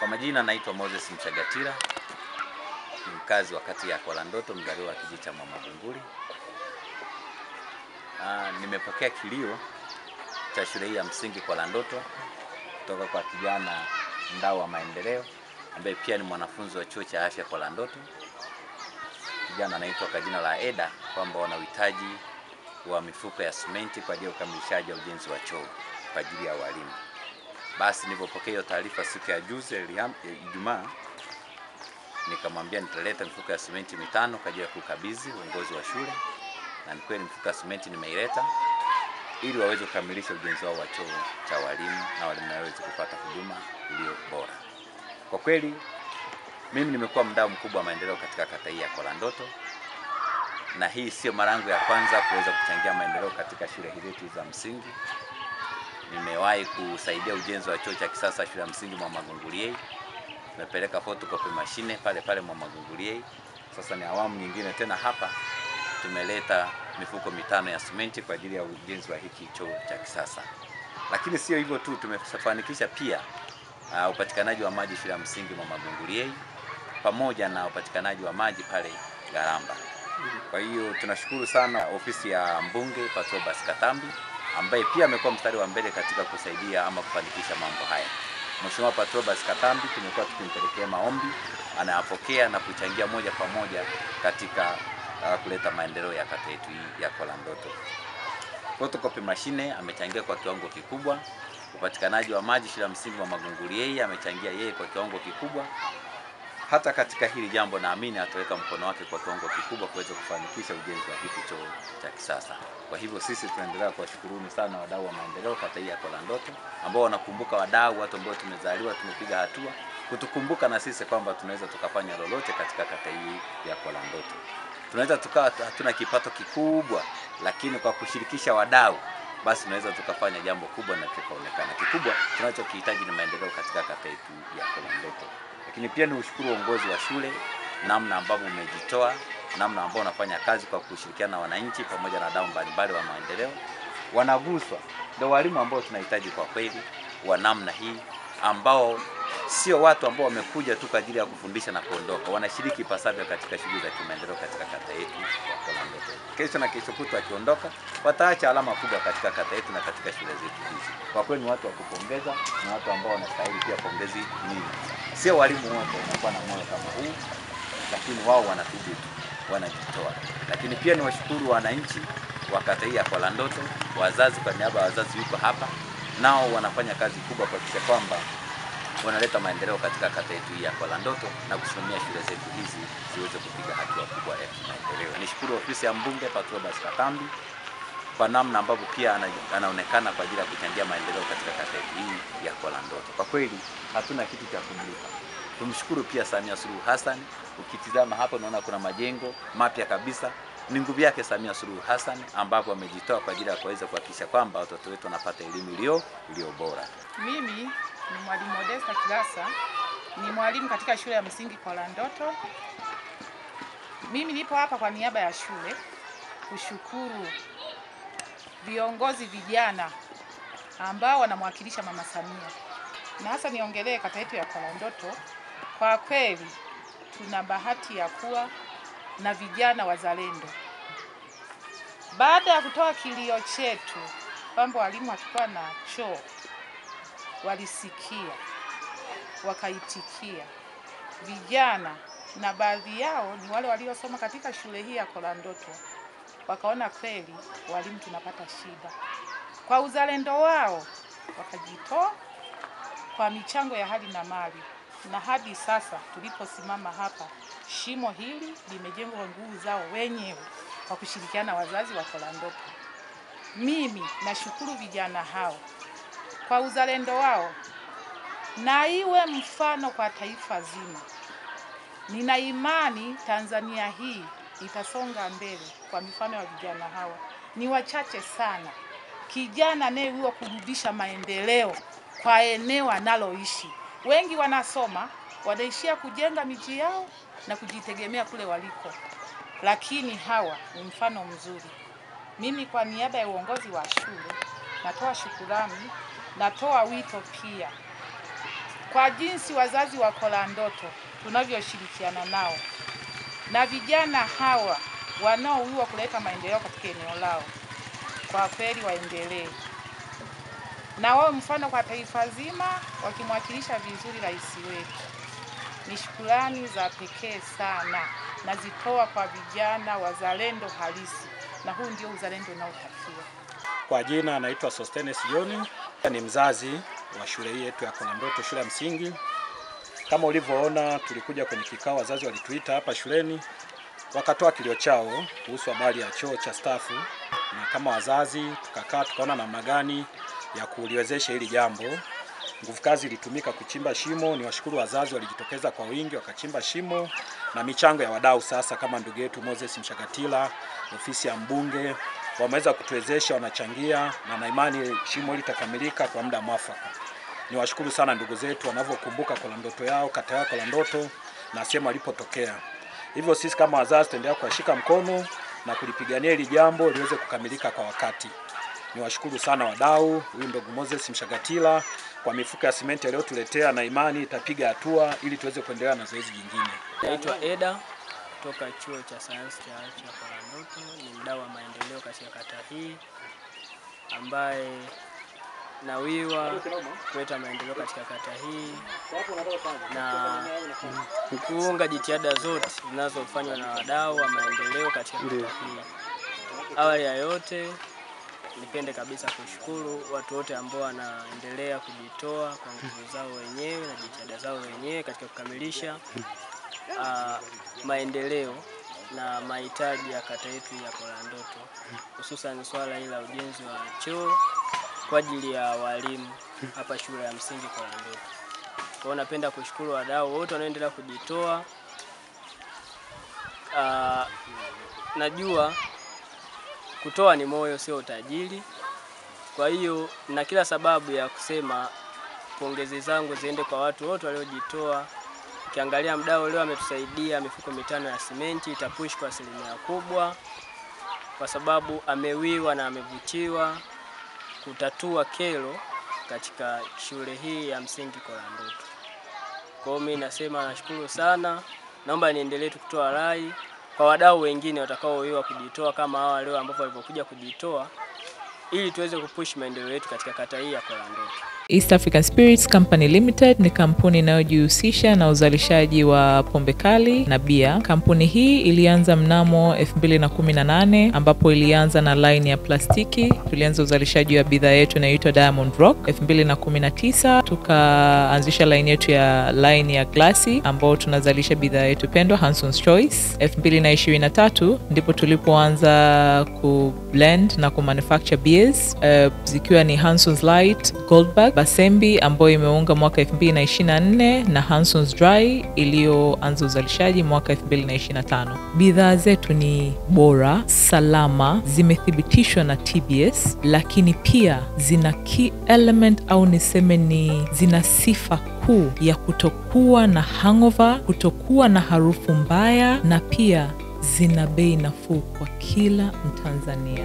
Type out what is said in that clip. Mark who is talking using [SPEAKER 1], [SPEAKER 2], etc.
[SPEAKER 1] Kwa majina naitwa Moses Mchagatira, ni mkazi wa kata ya Kolandoto, mzaliwa wa kijiji cha Mwamagunguli. Nimepokea kilio cha shule hii ya msingi Kolandoto kutoka kwa kijana mdau wa maendeleo ambaye pia ni mwanafunzi wa chuo cha afya Kolandoto. Kijana anaitwa kwa jina la Eda, kwamba wana uhitaji wa mifuko ya simenti kwa ajili ya ukamilishaji wa ujenzi wa choo kwa ajili ya walimu. Basi nilipopokea hiyo taarifa siku ya juzi Ijumaa, nikamwambia nitaleta mifuko ya simenti 5 kwa ajili ya kukabidhi uongozi wa shule, na ni kweli mifuko ya simenti nimeileta ili waweze kukamilisha ujenzi wao wa choo cha walimu na walimu waweze kupata huduma iliyo bora. Kwa kweli mimi nimekuwa mdau mkubwa wa maendeleo katika kata hii ya Kolandoto, na hii sio mara yangu ya kwanza kuweza kuchangia maendeleo katika shule hizi za msingi. Nimewahi kusaidia ujenzi wa choo cha kisasa shule ya msingi Mwamagunguli. Nimepeleka photocopy machine pale Mwamagunguli. Sasa ni awamu nyingine tena hapa tumeleta mifuko 5 ya simenti kwa ajili ya ujenzi wa hiki choo cha kisasa. Lakini sio hivyo tu, tumefanikisha pia upatikanaji wa maji shule ya msingi Mwamagunguli pamoja na upatikanaji wa maji pale Garamba. Kwa hiyo tunashukuru sana ofisi ya mbunge Patrobas Katambi ambaye pia amekuwa mstari wa mbele katika kusaidia ama kufanikisha mambo haya. Mheshimiwa Patrobas Katambi tumekuwa tukimpelekea maombi, anayapokea na kuchangia moja kwa moja katika kuleta maendeleo ya kata yetu ya Kolandoto. Photocopy machine amechangia kwa kiwango kikubwa, upatikanaji wa maji shule ya msingi Mwamagunguli amechangia yeye kwa kiwango kikubwa. Hata katika hili jambo naamini ataweka mkono wake kwa kiwango kikubwa kuweza kufanikisha ujenzi wa hiki choo cha kisasa. Kwa hivyo sisi tunaendelea kuwashukuruni sana wadau wa maendeleo kata hii ya Kolandoto ambao wanakumbuka wadau, watu ambao tumezaliwa, tumepiga hatua, kutukumbuka na sisi kwamba tunaweza tukafanya lolote katika kata hii ya Kolandoto. Tunaweza tukawa hatuna kipato kikubwa, lakini kwa kushirikisha wadau basi tunaweza tukafanya jambo kubwa na kikaonekana. Kikubwa tunachokihitaji ni maendeleo katika kata yetu ya Kolandoto. Lakini pia ni ushukuru uongozi wa shule, namna ambavyo umejitoa, namna ambao unafanya kazi kwa kushirikiana na wananchi pamoja na wadau mbalimbali wa maendeleo. Wanaguswa ndio walimu ambao tunahitaji kwa kweli wa namna hii, ambao sio watu ambao wamekuja tu kwa ajili ya kufundisha na kuondoka, wanashiriki ipasavyo katika shughuli za kimaendeleo katika kata yetu ya Kolandoto. Kesho na kesho kutwa akiondoka, wataacha alama kubwa katika kata yetu na katika shule zetu hizi. Kwa kweli ni watu wa kupongeza, ni watu ambao wanastahili pia pongezi nyingi. Sio walimu wote wanakuwa na moyo kama huu, lakini wao wanathubutu, wanajitoa. Lakini pia ni washukuru wananchi wa kata hii ya Kolandoto, wazazi, kwa niaba ya wazazi yuko hapa, nao wanafanya kazi kubwa kuhakikisha kwamba wanaleta maendeleo katika kata yetu hii ya Kolandoto na kusimamia shule zetu hizi ziweze kupiga hatua kubwa ya kimaendeleo. Nishukuru ofisi ya mbunge Patrobas Katambi kwa namna ambavyo pia anaonekana kwa ajili ya kuchangia maendeleo katika kata yetu hii ya Kolandoto. Kwa kweli hatuna kitu cha kumlipa. Tumshukuru pia Samia Suluhu Hassan. Ukitizama hapo unaona kuna majengo mapya kabisa. Ni nguvu yake Samia Suluhu Hassan ambapo amejitoa kwa ajili ya kuweza kuhakikisha kwamba watoto wetu wanapata elimu iliyo bora.
[SPEAKER 2] Mimi ni mwalimu Modesta Kilasa, ni mwalimu katika shule ya msingi Kolandoto. Mimi nipo hapa kwa niaba ya shule kushukuru viongozi vijana ambao wanamwakilisha Mama Samia. Na hasa niongelee kata yetu ya Kolandoto. Kwa kweli tuna bahati ya kuwa na vijana wazalendo. Baada ya kutoa kilio chetu kwamba walimu hatakuwa na choo, walisikia, wakaitikia. Vijana na baadhi yao ni wale waliosoma katika shule hii ya Kolandoto, wakaona kweli walimu tunapata shida. Kwa uzalendo wao wakajitoa kwa michango ya hali na mali, na hadi sasa tuliposimama hapa, shimo hili limejengwa kwa nguvu zao wenyewe kwa kushirikiana na wazazi wa Kolandoto. Mimi nashukuru vijana hao kwa uzalendo wao, na iwe mfano kwa taifa zima. Nina imani Tanzania hii itasonga mbele kwa mifano ya vijana hawa. Ni wachache sana kijana anayeweza kurudisha maendeleo kwa eneo analoishi. Wengi wanasoma, wanaishia kujenga miji yao na kujitegemea kule waliko. Lakini hawa ni mfano mzuri. Mimi kwa niaba ya uongozi wa shule natoa shukrani, natoa wito pia kwa jinsi wazazi wa Kolandoto tunavyoshirikiana nao na vijana hawa wanaowiwa kuleta maendeleo katika eneo lao, kwa kweli waendelee na wao mfano kwa taifa zima, wakimwakilisha vizuri rais wetu. Ni shukrani za pekee sana nazitoa kwa vijana wazalendo halisi, na huu ndio uzalendo unaotakiwa.
[SPEAKER 3] Kwa jina anaitwa Sostenes John, ni mzazi wa shule hii yetu ya Kolandoto, shule ya msingi. Kama ulivyoona, tulikuja kwenye kikao, wazazi walituita hapa shuleni wakatoa kilio chao kuhusu habari ya choo cha stafu, na kama wazazi tukakaa tukaona namna gani ya kuliwezesha hili jambo. Nguvu kazi ilitumika kuchimba shimo. Ni washukuru wazazi walijitokeza kwa wingi wakachimba shimo, na michango ya wadau sasa kama ndugu yetu Moses Mshagatila, ofisi ya mbunge, wameweza kutuwezesha, wanachangia, na imani shimo hili litakamilika kwa muda mwafaka. Ni washukuru sana ndugu zetu wanavyokumbuka Kolandoto yao, kata yao Kolandoto na sehemu alipotokea. Hivyo sisi kama wazazi tutaendelea kuwashika mkono na kulipigania hili jambo liweze kukamilika kwa wakati. Ni washukuru sana wadau, huyu ndugu Moses Mshagatila kwa mifuko ya simenti aliyotuletea, na imani itapiga hatua ili tuweze kuendelea na zoezi jingine.
[SPEAKER 4] Naitwa Eda kutoka chuo cha sayansi cha afya Kolandoto, ni mdau wa maendeleo katika kata hii ambaye nawiwa kuleta maendeleo katika kata hii na kuunga jitihada zote zinazofanywa na wadau wa maendeleo katika kata hii. Awali ya yote nipende kabisa kushukuru watu wote ambao wanaendelea kujitoa kwa nguvu zao wenyewe na jitihada zao wenyewe katika kukamilisha maendeleo na mahitaji ya kata yetu ya Kolandoto, hususan swala hili la ujenzi wa choo kwa ajili ya walimu hapa shule ya msingi Kolandoto. Kwa hiyo napenda kushukuru wadau wote wanaoendelea kujitoa. Najua kutoa ni moyo, sio utajiri. Kwa hiyo na kila sababu ya kusema pongezi zangu ziende kwa watu wote waliojitoa. Ukiangalia mdau leo ametusaidia mifuko 5 ya simenti, itapush kwa asilimia kubwa, kwa sababu amewiwa na amevutiwa kutatua kero katika shule hii ya msingi Kolandoto. Kwa hiyo mimi nasema nashukuru sana. Naomba niendelee kutoa rai kwa wadau wengine watakaowiwa kujitoa kama hawa leo ambao walipokuja kujitoa, ili tuweze kupush maendeleo yetu katika kata hii ya Kolandoto.
[SPEAKER 5] East African Spirits Company Limited ni kampuni inayojihusisha na uzalishaji wa pombe kali na bia. Kampuni hii ilianza mnamo 2018 ambapo ilianza na line ya plastiki. Tulianza uzalishaji wa bidhaa yetu inayoitwa Diamond Rock. 2019 tukaanzisha line yetu ya line ya glasi ambao tunazalisha bidhaa yetu pendwa Hanson's Choice. 2023 ndipo tulipoanza ku blend na ku manufacture beers zikiwa ni Hanson's Light, Goldberg, Basembi ambayo imeunga mwaka 2024 na Hanson's Dry iliyoanza uzalishaji mwaka 2025. Bidhaa zetu ni bora, salama, zimethibitishwa na TBS, lakini pia zina key element au niseme ni zina sifa kuu ya kutokuwa na hangover, kutokuwa na harufu mbaya, na pia zina bei nafuu kwa kila Mtanzania.